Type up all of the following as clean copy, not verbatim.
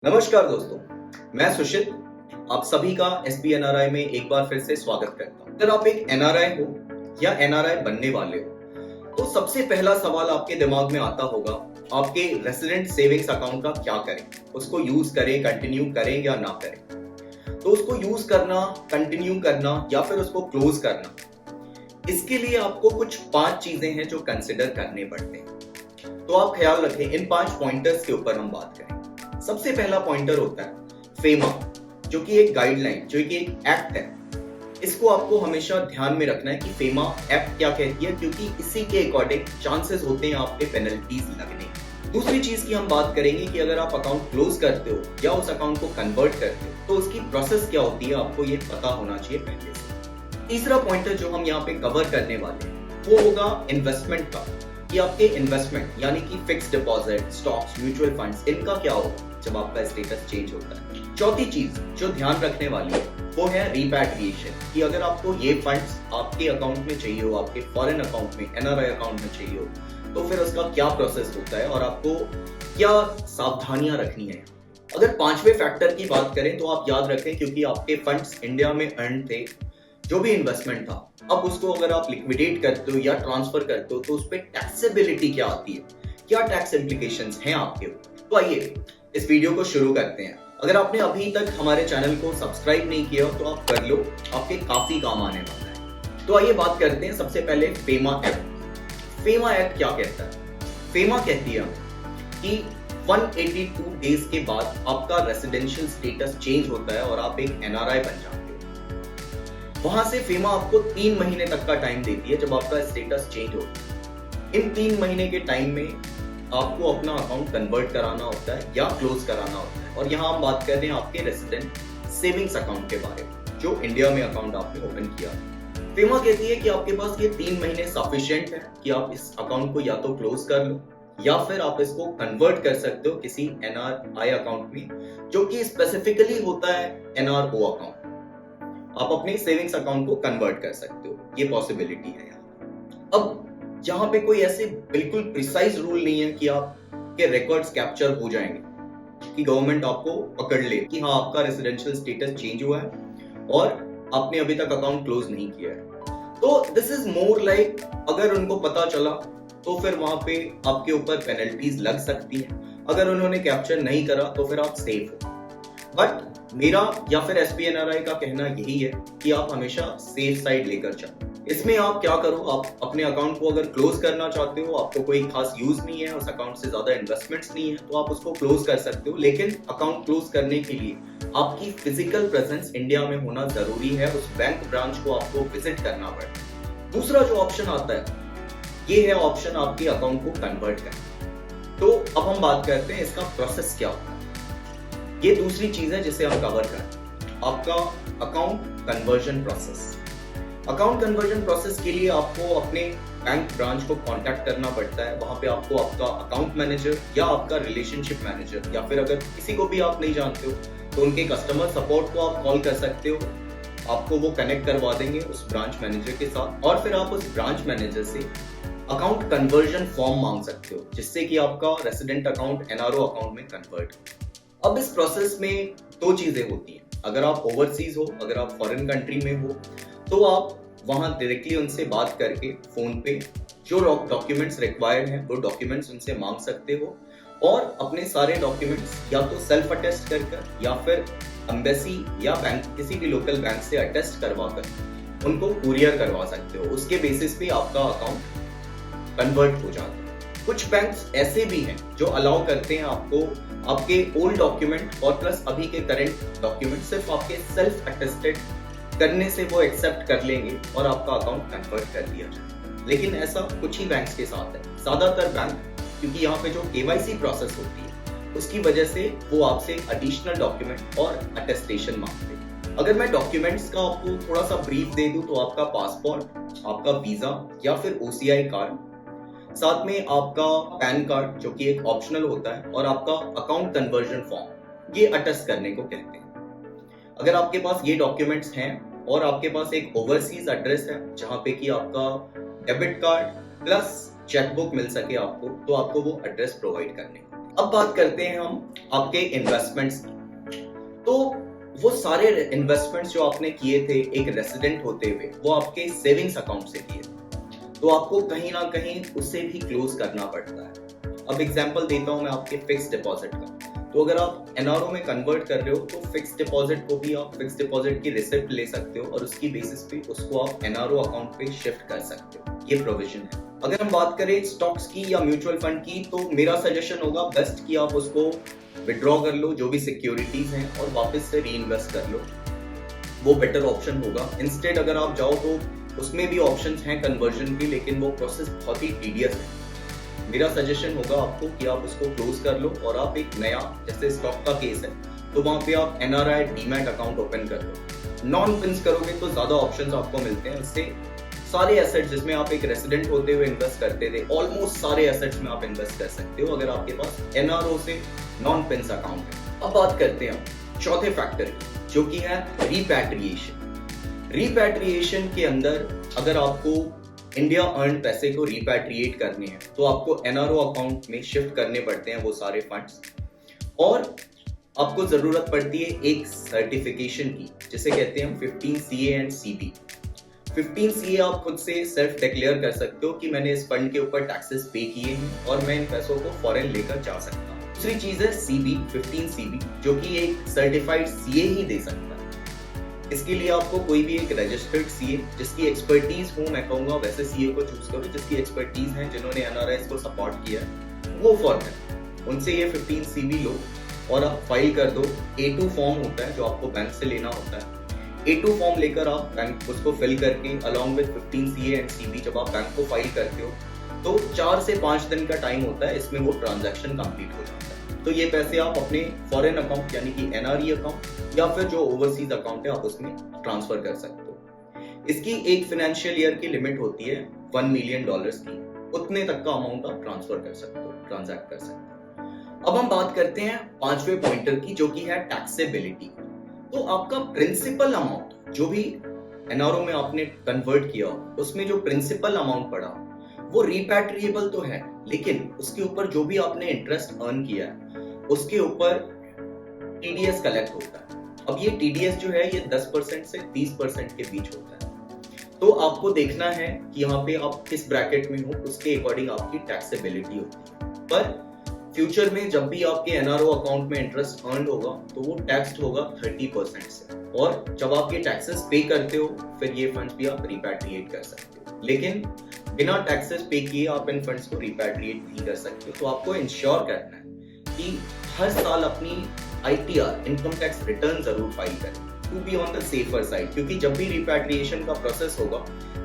नमस्कार दोस्तों, मैं सुशील आप सभी का एसपी एनआरआई में एक बार फिर से स्वागत करता हूं। अगर आप एक एनआरआई हो या एनआरआई बनने वाले हो तो सबसे पहला सवाल आपके दिमाग में आता होगा आपके रेसिडेंट सेविंग्स अकाउंट का क्या करें, उसको यूज करें, कंटिन्यू करें या ना करें। तो उसको यूज करना, कंटिन्यू करना या फिर उसको क्लोज करना, इसके लिए आपको कुछ 5 चीजें हैं जो कंसिडर करने पड़ते हैं। तो आप ख्याल रखें, इन 5 पॉइंटर्स के ऊपर हम बात करें। सबसे पहला पॉइंटर होता है फेमा, जो कि एक गाइडलाइन, जो कि एक एक्ट है। इसको आपको हमेशा ध्यान में रखना है कि फेमा एक्ट क्या कहती है, क्योंकि इसी के अकॉर्डिंग चांसेस होते हैं आपके पेनल्टीज लगने की। दूसरी चीज की हम बात करेंगे कि अगर आप अकाउंट क्लोज करते हो या उस अकाउंट को कन्वर्ट करते हो तो उसकी प्रोसेस क्या होती है, आपको ये पता होना चाहिए पहले से। तीसरा पॉइंटर जो हम यहाँ पे कवर करने वाले हैं वो होगा इन्वेस्टमेंट का, कि आपके इन्वेस्टमेंट यानी कि fix deposit, stocks, mutual funds, इनका क्या होगा जब आपका स्टेटस चेंज होता है। चौथी चीज जो ध्यान रखने वाली है वो है रिपैट्रिएशन, कि अगर आपको ये फंड्स आपके अकाउंट में चाहिए हो, आपके फॉरेन अकाउंट में, एनआरआई अकाउंट में चाहिए हो, तो फिर उसका क्या प्रोसेस होता है और आपको क्या सावधानियां रखनी है। अगर पांचवें फैक्टर की बात करें तो आप याद रखें, क्योंकि आपके फंड्स इंडिया में अर्न थे, जो भी इन्वेस्टमेंट था, अब उसको अगर आप लिक्विडेट करते हो या ट्रांसफर करते हो तो उस पर टैक्सेबिलिटी क्या आती है, क्या टैक्स इम्प्लीकेशंस हैं आपके। तो आइए इस वीडियो को शुरू करते हैं। अगर आपने अभी तक हमारे चैनल को सब्सक्राइब नहीं किया तो आप कर लो, आपके काफी काम आने वाला है। तो आइए बात करते हैं सबसे पहले फेमा एक्ट। फेमा एक्ट क्या कहता है? फेमा कहती है कि 182 डेज के बाद आपका रेसिडेंशियल स्टेटस चेंज होता है और आप एक एनआरआई बन जाते हो। वहां से फेमा आपको 3 महीने तक का टाइम देती है जब आपका स्टेटस चेंज होता है। इन 3 महीने के टाइम में आपको अपना अकाउंट कन्वर्ट कराना होता है या क्लोज कराना होता है। और यहाँ हम बात कर रहे हैं आपके रेसिडेंट सेविंग्स अकाउंट के बारे में, जो इंडिया में अकाउंट आपने ओपन किया। फेमा कहती है कि आपके पास ये 3 महीने सफिशिएंट है कि आप इस अकाउंट को या तो क्लोज कर लो या फिर आप इसको कन्वर्ट कर सकते हो किसी एनआरआई अकाउंट में, जो कि स्पेसिफिकली होता है एनआरओ अकाउंट। आप अपने सेविंग्स अकाउंट को कन्वर्ट कर सकते हो, ये पॉसिबिलिटी है यहाँ। अब जहां पे कोई ऐसे बिल्कुल प्रिसाइज रूल नहीं है कि आपके रिकॉर्ड्स कैप्चर हो जाएंगे, कि गवर्नमेंट आपको पकड़ ले कि हाँ आपका रेसिडेंशियल स्टेटस चेंज हुआ है और आपने अभी तक अकाउंट क्लोज नहीं किया है। तो दिस इज मोर लाइक, अगर उनको पता चला तो फिर वहां पे आपके ऊपर पेनल्टीज लग सकती है। अगर उन्होंने कैप्चर नहीं करा तो फिर आप सेफ हो। बट मेरा या फिर एसपीएनआरआई का कहना यही है कि आप हमेशा सेफ साइड लेकर चलो। इसमें आप क्या करो, आप अपने अकाउंट को अगर क्लोज करना चाहते हो, आपको कोई खास यूज नहीं है, उस अकाउंट से ज्यादा इन्वेस्टमेंट्स नहीं है, तो आप उसको क्लोज कर सकते हो। लेकिन अकाउंट क्लोज करने के लिए आपकी फिजिकल प्रेजेंस इंडिया में होना जरूरी है, उस बैंक ब्रांच को आपको विजिट करना पड़ेगा। दूसरा जो ऑप्शन आता है ये है ऑप्शन आपके अकाउंट को कन्वर्ट करना। तो अब हम बात करते हैं इसका प्रोसेस क्या होता है। ये दूसरी चीज है जिसे हम कवर करें, आपका account conversion process. Account conversion process के लिए आपको अपने बैंक ब्रांच को कांटेक्ट करना पड़ता है। वहां पे आपको आपका अकाउंट मैनेजर या आपका रिलेशनशिप मैनेजर, या फिर अगर किसी को भी आप नहीं जानते हो तो उनके कस्टमर सपोर्ट को आप कॉल कर सकते हो। आपको वो कनेक्ट करवा देंगे उस ब्रांच मैनेजर के साथ, और फिर आप उस ब्रांच मैनेजर से अकाउंट कन्वर्जन फॉर्म मांग सकते हो, जिससे कि आपका रेसिडेंट अकाउंट एनआरओ अकाउंट में कन्वर्ट हो। अब इस प्रोसेस में 2 चीजें होती हैं। अगर आप ओवरसीज हो, अगर आप फॉरेन कंट्री में हो, तो आप वहां डायरेक्टली उनसे बात करके फोन पे जो डॉक्यूमेंट्स रिक्वायर्ड हैं वो डॉक्यूमेंट्स उनसे मांग सकते हो, और अपने सारे डॉक्यूमेंट्स या तो सेल्फ अटेस्ट कर या फिर एम्बेसी या बैंक, किसी भी लोकल बैंक से अटेस्ट करवा कर उनको कुरियर करवा सकते हो। उसके बेसिस पे आपका अकाउंट कन्वर्ट हो जाता है। कुछ बैंक्स ऐसे भी हैं जो अलाउ करते हैं आपको आपके ओल्ड डॉक्यूमेंट और प्लस अभी के करंट डॉक्यूमेंट सिर्फ आपके सेल्फ अटेस्टेड करने से वो एक्सेप्ट कर लेंगे और आपका अकाउंट कन्वर्ट कर दिया जाए। लेकिन ऐसा कुछ ही बैंक्स के साथ है। ज्यादातर बैंक, क्योंकि यहाँ पे जो केवाईसी प्रोसेस होती है उसकी वजह से वो आपसे एडिशनल डॉक्यूमेंट और अटेस्टेशन मांगते हैं। अगर मैं डॉक्यूमेंट्स का आपको थोड़ा सा ब्रीफ दे दूं तो आपका पासपोर्ट, आपका वीजा या फिर ओसीआई कार्ड, साथ में आपका पैन कार्ड जो कि एक ऑप्शनल होता है, और आपका अकाउंट कन्वर्जन फॉर्म, ये अटेस्ट करने को कहते हैं। अगर आपके पास ये डॉक्यूमेंट्स हैं और आपके पास एक ओवरसीज एड्रेस है जहां पे कि आपका डेबिट कार्ड प्लस चेकबुक मिल सके आपको, तो आपको वो एड्रेस प्रोवाइड करने। अब बात करते हैं हम आपके इन्वेस्टमेंट्स की। तो वो सारे इन्वेस्टमेंट्स जो आपने किए थे एक रेसिडेंट होते हुए, वो आपके सेविंग्स अकाउंट से किए, तो आपको कहीं ना कहीं उसे भी क्लोज करना पड़ता है। अब एग्जांपल देता हूं मैं आपके फिक्स डिपॉजिट का। तो अगर आप एनआरओ में कन्वर्ट कर रहे हो तो फिक्स डिपॉजिट को भी आप फिक्स डिपॉजिट की रिसिप्ट ले सकते हो और उसकी बेसिस पे उसको आप एनआरओ अकाउंट पे शिफ्ट कर सकते हो। ये प्रोविजन है। अगर हम बात करें स्टॉक्स की या म्यूचुअल फंड की, तो मेरा सजेशन होगा बेस्ट कि आप उसको विड्रॉ कर लो, जो भी सिक्योरिटीज हैं, और वापस से री इन्वेस्ट कर लो। वो बेटर ऑप्शन होगा। इंस्टेड अगर आप जाओ तो उसमें भी ऑप्शंस हैं कन्वर्जन की, लेकिन वो प्रोसेस बहुत ही टीडियस है। मेरा सजेशन होगा आपको कि आप उसको क्लोज कर लो और आप एक नया, जैसे स्टॉक का केस है तो वहां पे आप एनआरआई डीमैट अकाउंट ओपन कर लो। नॉन पिंस करोगे तो ज्यादा ऑप्शंस आपको मिलते हैं। इससे सारे एसेट्स जिसमें आप एक रेसिडेंट होते हुए इन्वेस्ट करते थे, ऑलमोस्ट सारे एसेट्स में आप इन्वेस्ट कर सकते हो अगर आपके पास एनआरओ से नॉन पिंस अकाउंट है। अब बात करते हैं हम चौथे फैक्टर की, जो कि है रिपैट्रिएशन। रिपैट्रिएशन के अंदर अगर आपको इंडिया अर्न पैसे को रिपैट्रिएट करने हैं तो आपको एनआरओ अकाउंट में शिफ्ट करने पड़ते हैं वो सारे फंड्स, और आपको जरूरत पड़ती है एक सर्टिफिकेशन की, जिसे कहते हैं 15 CA एंड CB। 15 CA आप खुद से सेल्फ डिक्लेयर कर सकते हो कि मैंने इस फंड के ऊपर टैक्सेस पे किए हैं और मैं इन पैसों को फॉरेन लेकर जा सकता हूँ। दूसरी चीज है CB, 15 CB, जो कि एक सर्टिफाइड CA ही दे सकता है। इसके लिए आपको कोई भी एक रजिस्टर्ड CA जिसकी एक्सपर्टीज हो, मैं कहूंगा वैसे CA को चूज करो जिसकी एक्सपर्टीज है, जिन्होंने एनआरआईज को सपोर्ट किया है, वो फॉर्म है। उनसे ये 15 CB लो और आप फाइल कर दो। A2 फॉर्म होता है जो आपको बैंक से लेना होता है। A2 फॉर्म लेकर आप बैंक उसको फिल करके along with 15 CA and CB जब आप बैंक को फाइल करते हो तो 4 से 5 दिन का टाइम होता है, इसमें वो ट्रांजैक्शन कंप्लीट हो जाता है। तो ये पैसे आप अपने फॉरेन अकाउंट यानी कि एनआरई अकाउंट या फिर जो ओवरसीज अकाउंट है आप उसमें ट्रांसफर कर सकते हो। इसकी एक फाइनेंशियल ईयर की लिमिट होती है $1 मिलियन की, उतने तक का अमाउंट आप ट्रांसफर कर सकते हो, ट्रांजैक्ट कर सकते हो। अब हम बात करते हैं पांचवें पॉइंटर की, जो कि है टैक्सेबिलिटी। तो आपका प्रिंसिपल अमाउंट जो भी एनआरओ में आपने कन्वर्ट किया, उसमें जो प्रिंसिपल अमाउंट पड़ा वो रिपैट्रिएबल तो है, लेकिन उसके ऊपर जो भी आपने इंटरेस्ट अर्न किया है उसके ऊपर टीडीएस कलेक्ट होता है। अब ये टीडीएस जो है ये 10% से 30% के बीच होता है। तो आपको देखना है कि यहाँ पे आप किस ब्रैकेट में हो, उसके अकॉर्डिंग आपकी टैक्सेबिलिटी होती है। पर फ्यूचर में जब भी आपके एनआरओ अकाउंट में इंटरेस्ट अर्न होगा तो वो टैक्स्ड होगा 30% से, और जब आप ये टैक्सेस पे करते हो फिर ये फंड्स भी आप रिपैट्रिएट कर सकते हो। लेकिन बिना टैक्सेस पे किए आप इन फंड्स को रिपैट्रिएट नहीं कर सकते। तो आपको इंश्योर करना है कि हर साल अपनी ITR इनकम टैक्स रिटर्न जरूर फाइल करें, to be on the safer side, क्योंकि जब भी रिपैट्रिएशन का प्रोसेस होगा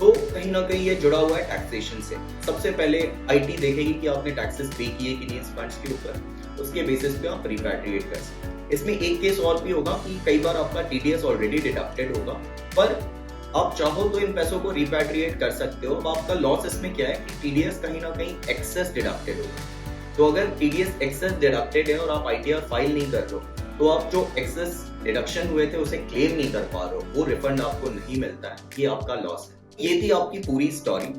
तो कहीं ना कहीं ये जुड़ा हुआ है टैक्सेशन से। सबसे पहले IT देखेगी कि आपने टैक्सेस पे किए कि नहीं इस फंड्स के ऊपर, उसके बेसिस पे आप रिपैट्रिएट कर सकते हैं। इसमें एक केस और भी होगा कि कई बार आपका TDS ऑलरेडी डिडक्टेड होगा, पर आप चाहो तो इन पैसों को रिपैट्रिएट कर सकते हो। अब आपका लॉस इसमें क्या है कि TDS कहीं ना कहीं एक्सेस डिडक्टेड होगा। तो अगर TDS एक्सेस डिडक्टेड है और आप ITR फाइल नहीं कर रहे हो तो आप जो एक्सेस डिडक्शन हुए थे उसे क्लेम नहीं कर पा रहे हो, वो रिफंड आपको नहीं मिलता है, ये आपका लॉस है। ये थी आपकी पूरी स्टोरी।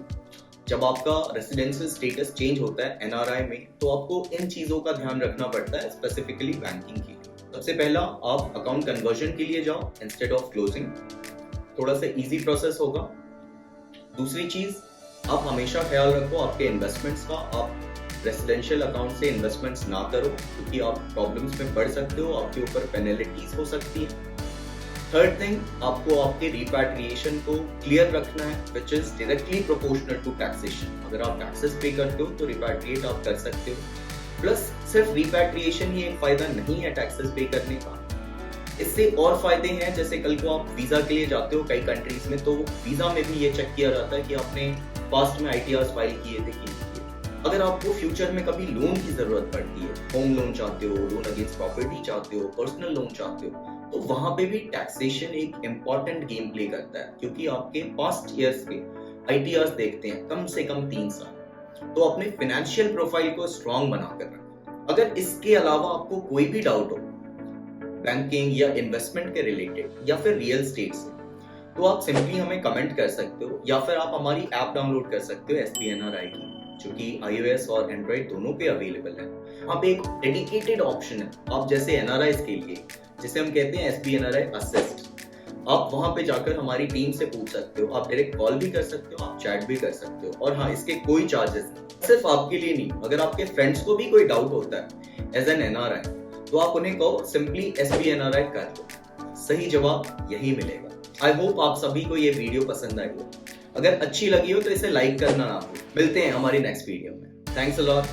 जब आपका रेसिडेंशियल स्टेटस चेंज होता है NRI में तो आपको इन चीजों का ध्यान रखना पड़ता है, स्पेसिफिकली बैंकिंग के लिए। सबसे पहला आप अकाउंट कन्वर्जन के लिए जाओ इंस्टेड ऑफ क्लोजिंग, थोड़ा सा इजी प्रोसेस होगा। दूसरी चीज, आप हमेशा ख्याल रखो आपके इन्वेस्टमेंट्स का, आप रेसिडेंशियल अकाउंट से इन्वेस्टमेंट्स ना करो क्योंकि आप प्रॉब्लम्स में पड़ सकते हो, आपके ऊपर पेनल्टीज हो सकती है। थर्ड थिंग, आपको आपके रिपैट्रिएशन को क्लियर रखना है, which is directly proportional to taxation. अगर आप टैक्सेस पे करते हो तो रिपैट्रिएट आप कर सकते हो। प्लस सिर्फ रिपैट्रिएशन ही एक फायदा नहीं है टैक्सेस पे करने का, इससे और फायदे हैं। जैसे कल को आप वीजा के लिए जाते हो कई कंट्रीज में, तो वीजा में भी ये चेक किया जाता है कि आपने पास्ट में ITRs फाइल किए थे कि नहीं। अगर आपको फ्यूचर में कभी लोन की जरूरत पड़ती है, होम लोन चाहते हो, लोन अगेंस्ट प्रॉपर्टी चाहते हो, पर्सनल लोन चाहते हो, तो वहां पे भी टैक्सेशन एक इंपॉर्टेंट गेम प्ले करता है, क्योंकि आपके पास्ट ईयर्स के ITRs देखते हैं कम से कम 3 साल। तो अपने फाइनेंशियल प्रोफाइल को स्ट्रॉन्ग बनाकर रखें। अगर इसके अलावा आपको कोई भी डाउट हो बैंकिंग या इन्वेस्टमेंट के रिलेटेड या फिर रियल एस्टेट से, तो आप सिंपली हमें कमेंट कर सकते हो या फिर आप हमारी ऐप डाउनलोड कर सकते हो SBNRI की, जो कि iOS और एंड्रॉइड दोनों पे अवेलेबल है। वहाँ पे एक डेडिकेटेड ऑप्शन है आप जैसे एनआरआई के लिए, जिसे हम कहते हैं SBNRI असिस्ट। आप वहां पे जाकर हमारी टीम से पूछ सकते हो, आप डायरेक्ट कॉल भी कर सकते हो, आप चैट भी कर सकते हो, और हाँ, इसके कोई चार्जेस नहीं। सिर्फ आपके लिए नहीं, अगर आपके फ्रेंड्स को भी कोई डाउट होता है एज एन एनआरआई, तो आप उन्हें कहो सिंपली SBNRI कर लो, सही जवाब यही मिलेगा। आई होप आप सभी को ये वीडियो पसंद आई हो। अगर अच्छी लगी हो तो इसे लाइक करना ना भूलो। मिलते हैं हमारी नेक्स्ट वीडियो में। Thanks a lot.